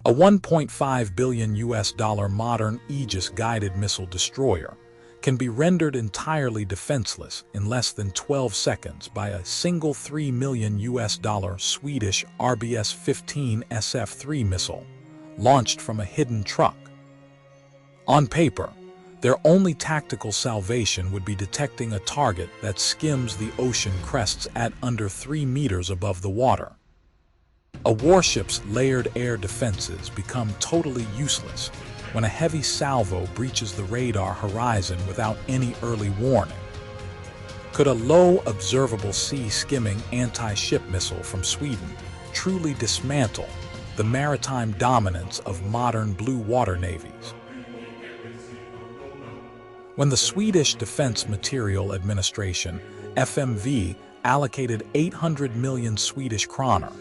A $1.5 billion modern Aegis-guided missile destroyer can be rendered entirely defenseless in less than 12 seconds by a single $3 million Swedish RBS15 SF missile launched from a hidden truck. On paper, their only tactical salvation would be detecting a target that skims the ocean crests at under 3 meters above the water. A warship's layered air defenses become totally useless when a heavy salvo breaches the radar horizon without any early warning. Could a low observable sea-skimming anti-ship missile from Sweden truly dismantle the maritime dominance of modern blue water navies? When the Swedish Defence Materiel Administration, FMV, allocated 800 million Swedish kronor,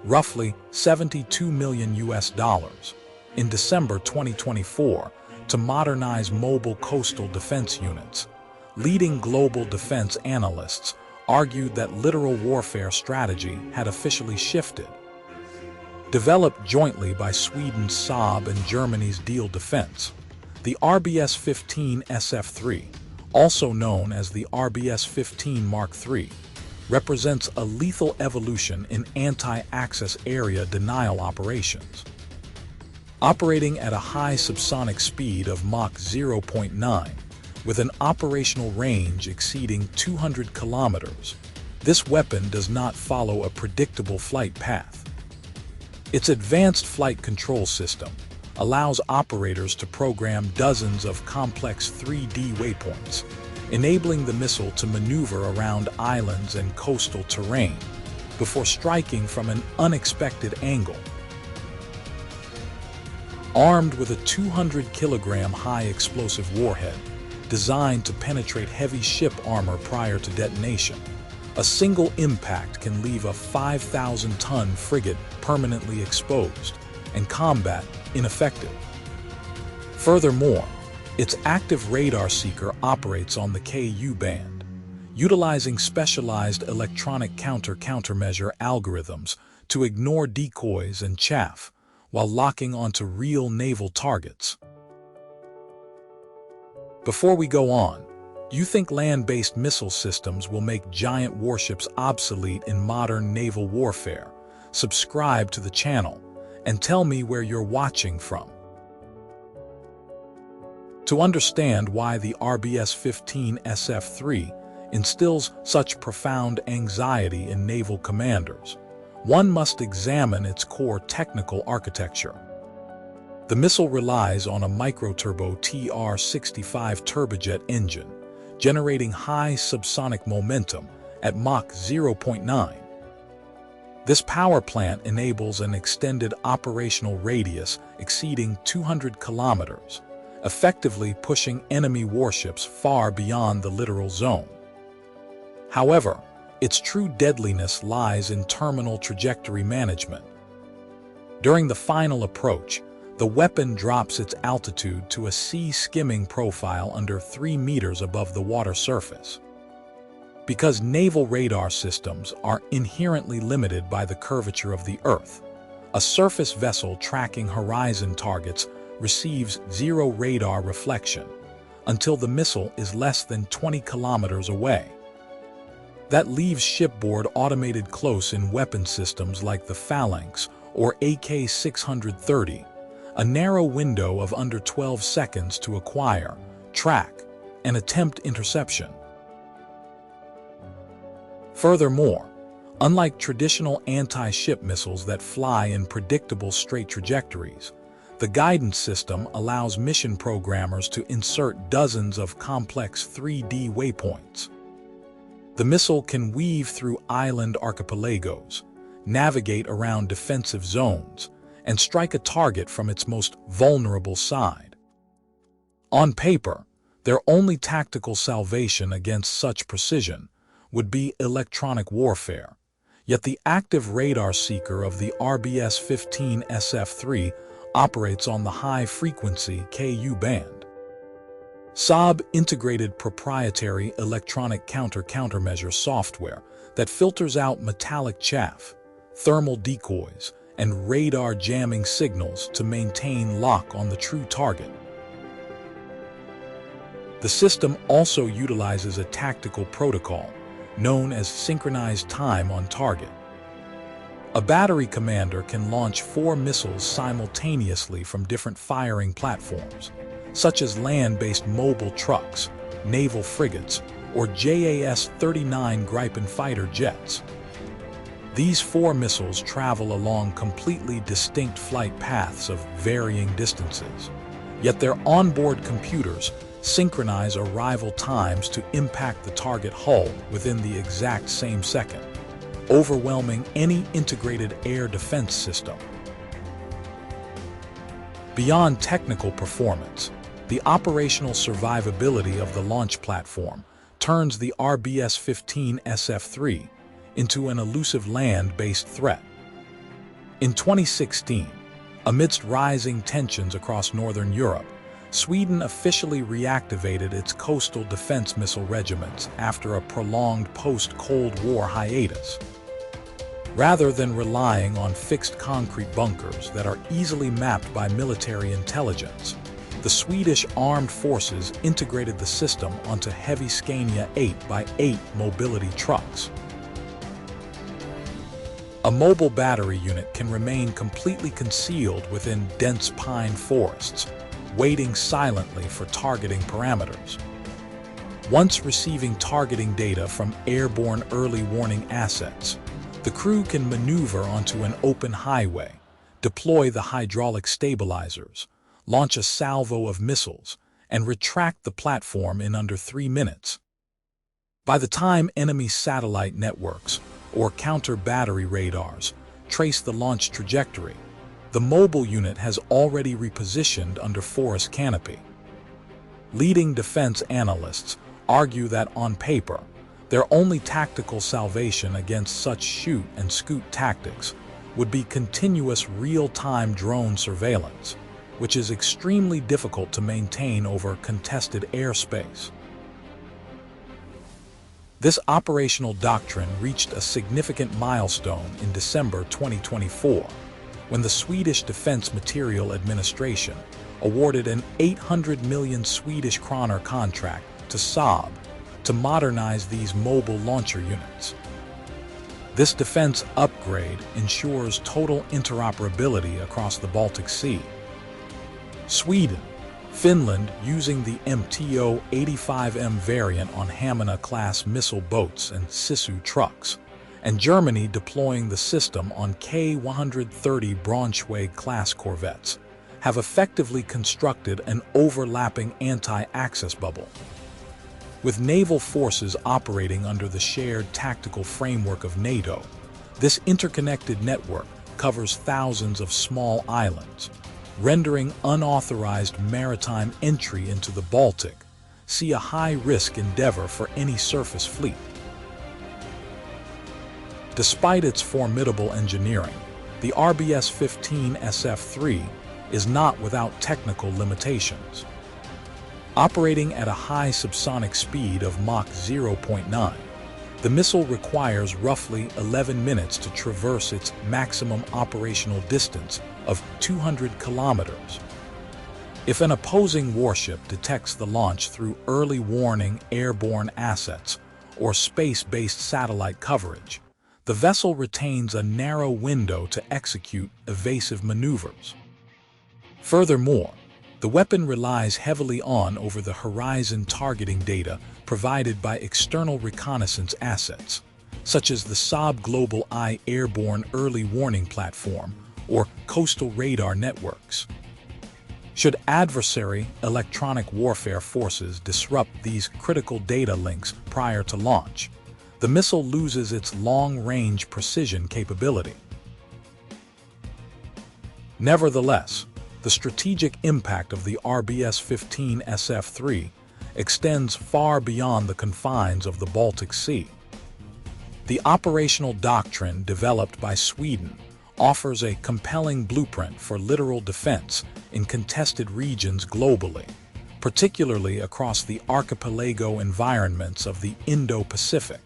roughly $72 million in December 2024, to modernize mobile coastal defense units, leading global defense analysts argued that littoral warfare strategy had officially shifted. Developed jointly by Sweden's Saab and Germany's Diehl Defence, the RBS15 SF, also known as the RBS15 Mark III, represents a lethal evolution in anti-access area denial operations. Operating at a high subsonic speed of Mach 0.9, with an operational range exceeding 200 kilometers, this weapon does not follow a predictable flight path. Its advanced flight control system allows operators to program dozens of complex 3D waypoints, enabling the missile to maneuver around islands and coastal terrain before striking from an unexpected angle. Armed with a 200-kilogram high-explosive warhead designed to penetrate heavy ship armor prior to detonation, a single impact can leave a 5,000-ton frigate permanently exposed and combat ineffective. Furthermore, its active radar seeker operates on the Ku band, utilizing specialized electronic countermeasure algorithms to ignore decoys and chaff while locking onto real naval targets. Before we go on, you think land-based missile systems will make giant warships obsolete in modern naval warfare? Subscribe to the channel and tell me where you're watching from. To understand why the RBS15 SF instills such profound anxiety in naval commanders, one must examine its core technical architecture. The missile relies on a microturbo TR-65 turbojet engine, generating high subsonic momentum at Mach 0.9. This power plant enables an extended operational radius exceeding 200 kilometers, effectively pushing enemy warships far beyond the littoral zone. However, its true deadliness lies in terminal trajectory management. During the final approach, the weapon drops its altitude to a sea-skimming profile under 3 meters above the water surface. Because naval radar systems are inherently limited by the curvature of the Earth, a surface vessel tracking horizon targets receives zero radar reflection until the missile is less than 20 kilometers away. That leaves shipboard automated close-in weapon systems like the Phalanx or AK-630 a narrow window of under 12 seconds to acquire, track, and attempt interception. Furthermore, unlike traditional anti-ship missiles that fly in predictable straight trajectories, the guidance system allows mission programmers to insert dozens of complex 3D waypoints. The missile can weave through island archipelagos, navigate around defensive zones, and strike a target from its most vulnerable side. On paper, their only tactical salvation against such precision would be electronic warfare, yet the active radar seeker of the RBS15 SF operates on the high-frequency Ku band. Saab integrated proprietary electronic countermeasure software that filters out metallic chaff, thermal decoys, and radar jamming signals to maintain lock on the true target. The system also utilizes a tactical protocol known as synchronized time on target. A battery commander can launch 4 missiles simultaneously from different firing platforms, such as land-based mobile trucks, naval frigates, or JAS-39 Gripen fighter jets. These 4 missiles travel along completely distinct flight paths of varying distances, yet their onboard computers synchronize arrival times to impact the target hull within the exact same second, overwhelming any integrated air defense system. Beyond technical performance, the operational survivability of the launch platform turns the RBS15 SF into an elusive land-based threat. In 2016, amidst rising tensions across northern Europe, Sweden officially reactivated its coastal defense missile regiments after a prolonged post-Cold War hiatus. Rather than relying on fixed concrete bunkers that are easily mapped by military intelligence, the Swedish armed forces integrated the system onto heavy Scania 8x8 mobility trucks. A mobile battery unit can remain completely concealed within dense pine forests, waiting silently for targeting parameters. Once receiving targeting data from airborne early warning assets, the crew can maneuver onto an open highway, deploy the hydraulic stabilizers, launch a salvo of missiles, and retract the platform in under 3 minutes. By the time enemy satellite networks or counter-battery radars trace the launch trajectory, the mobile unit has already repositioned under forest canopy. Leading defense analysts argue that on paper, their only tactical salvation against such shoot and scoot tactics would be continuous real-time drone surveillance, which is extremely difficult to maintain over contested airspace. This operational doctrine reached a significant milestone in December 2024, when the Swedish Defence Materiel Administration awarded an 800 million Swedish kronor contract to Saab to modernize these mobile launcher units. This defense upgrade ensures total interoperability across the Baltic Sea. Sweden, Finland using the MTO-85M variant on Hamina-class missile boats and Sisu trucks, and Germany deploying the system on K-130 Braunschweig-class corvettes, have effectively constructed an overlapping anti-access bubble. With naval forces operating under the shared tactical framework of NATO, this interconnected network covers thousands of small islands, rendering unauthorized maritime entry into the Baltic a high-risk endeavor for any surface fleet. Despite its formidable engineering, the RBS15 SF is not without technical limitations. Operating at a high subsonic speed of Mach 0.9, the missile requires roughly 11 minutes to traverse its maximum operational distance of 200 kilometers. If an opposing warship detects the launch through early warning airborne assets or space-based satellite coverage, the vessel retains a narrow window to execute evasive maneuvers. Furthermore, the weapon relies heavily on over-the-horizon targeting data provided by external reconnaissance assets, such as the Saab Global Eye Airborne Early Warning Platform or coastal radar networks. Should adversary electronic warfare forces disrupt these critical data links prior to launch, the missile loses its long-range precision capability. Nevertheless, the strategic impact of the RBS15 SF extends far beyond the confines of the Baltic Sea. The operational doctrine developed by Sweden offers a compelling blueprint for littoral defense in contested regions globally, particularly across the archipelago environments of the Indo-Pacific.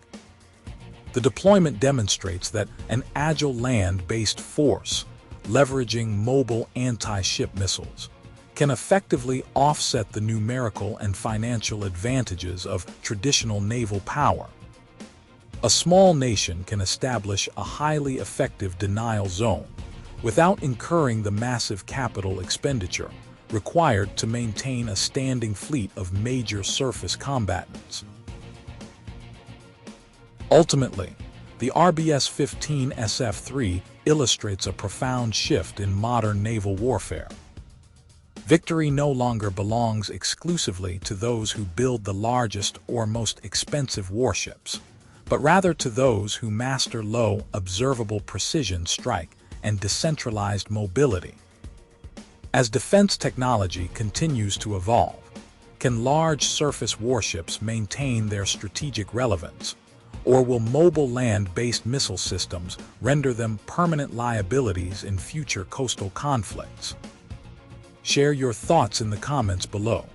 The deployment demonstrates that an agile land-based force leveraging mobile anti-ship missiles, can effectively offset the numerical and financial advantages of traditional naval power. A small nation can establish a highly effective denial zone without incurring the massive capital expenditure required to maintain a standing fleet of major surface combatants. Ultimately, the RBS15 SF illustrates a profound shift in modern naval warfare. Victory no longer belongs exclusively to those who build the largest or most expensive warships, but rather to those who master low, observable precision strike and decentralized mobility. As defense technology continues to evolve, can large surface warships maintain their strategic relevance, or will mobile land-based missile systems render them permanent liabilities in future coastal conflicts? Share your thoughts in the comments below.